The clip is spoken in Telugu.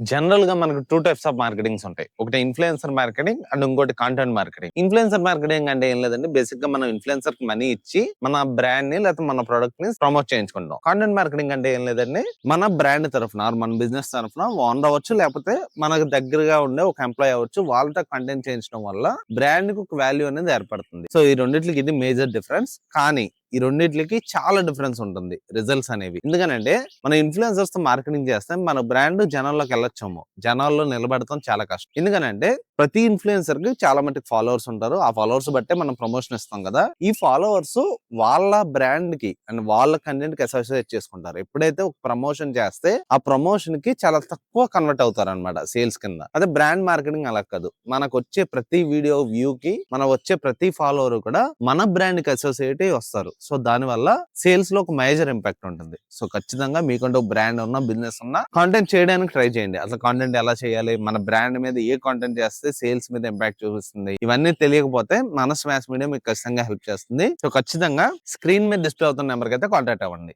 జనరల్ గా మనకు 2 టైప్స్ ఆఫ్ మార్కెటింగ్స్ ఉంటాయి. ఒకటి ఇన్‌ఫ్లుయెన్సర్ మార్కెటింగ్ అండ్ ఇంకోటి కంటెంట్ మార్కెటింగ్. ఇన్‌ఫ్లుయెన్సర్ మార్కెటింగ్ అంటే ఏం లేదండి. బేసిక్ గా మనం ఇన్‌ఫ్లుయెన్సర్ కి మనీ ఇచ్చి మన బ్రాండ్ ని లేకపోతే మన ప్రొడక్ట్ ని ప్రమోట్ చేయించుకుంటాం. కంటెంట్ మార్కెటింగ్ అంటే ఏం లేదండి. మన బ్రాండ్ తరఫున మన బిజినెస్ తరఫున ఓనర్ అవ్వచ్చు, లేకపోతే మనకు దగ్గరగా ఉండే ఒక ఎంప్లాయ్ అవ్వచ్చు, వాళ్ళతో కంటెంట్ చేయించడం వల్ల బ్రాండ్ కి ఒక వాల్యూ అనేది ఏర్పడుతుంది. సో ఈ రెండిట్లకి ఇది మేజర్ డిఫరెన్స్. కానీ ఈ రెండిట్లకి చాలా డిఫరెన్స్ ఉంటుంది రిజల్ట్స్ అనేవి. ఎందుకనంటే మన ఇన్‌ఫ్లుయెన్సర్స్ తో మార్కెటింగ్ చేస్తే మన బ్రాండ్ జనాల్లోకి వెళ్ళొచ్చాము, జనాల్లో నిలబడతాం చాలా కష్టం. ఎందుకనంటే ప్రతి ఇన్‌ఫ్లుయెన్సర్ కి చాలా మటుకు ఫాలోవర్స్ ఉంటారు. ఆ ఫాలోవర్స్ బట్టే మనం ప్రమోషన్ ఇస్తాం కదా. ఈ ఫాలోవర్స్ వాళ్ళ బ్రాండ్ కి అండ్ వాళ్ళ కంటెంట్ కి అసోసియేట్ చేసుకుంటారు. ఎప్పుడైతే ఒక ప్రమోషన్ చేస్తే ఆ ప్రమోషన్ కి చాలా తక్కువ కన్వర్ట్ అవుతారు అనమాట సేల్స్ కింద. అదే బ్రాండ్ మార్కెటింగ్ అలా కాదు. మనకు వచ్చే ప్రతి వీడియో వ్యూ కి మన వచ్చే ప్రతి ఫాలోవర్ కూడా మన బ్రాండ్ కి అసోసియేట్ అయ్యి వస్తారు. సో దాని వల్ల సేల్స్ లో ఒక మేజర్ ఇంపాక్ట్ ఉంటుంది. సో ఖచ్చితంగా మీకంటూ బ్రాండ్ ఉన్న బిజినెస్ ఉన్న కాంటెంట్ చేయడానికి ట్రై చేయండి. అసలు కాంటెంట్ ఎలా చేయాలి, మన బ్రాండ్ మీద ఏ కాంటెంట్ చేస్తే సేల్స్ మీద ఇంపాక్ట్ చూపిస్తుంది, ఇవన్నీ తెలియకపోతే మన స్మాష్ మీడియా మీకు ఖచ్చితంగా హెల్ప్ చేస్తుంది. సో ఖచ్చితంగా స్క్రీన్ మీద డిస్ప్లే అవుతున్న నెంబర్ కి అయితే కాంటాక్ట్ అవ్వండి.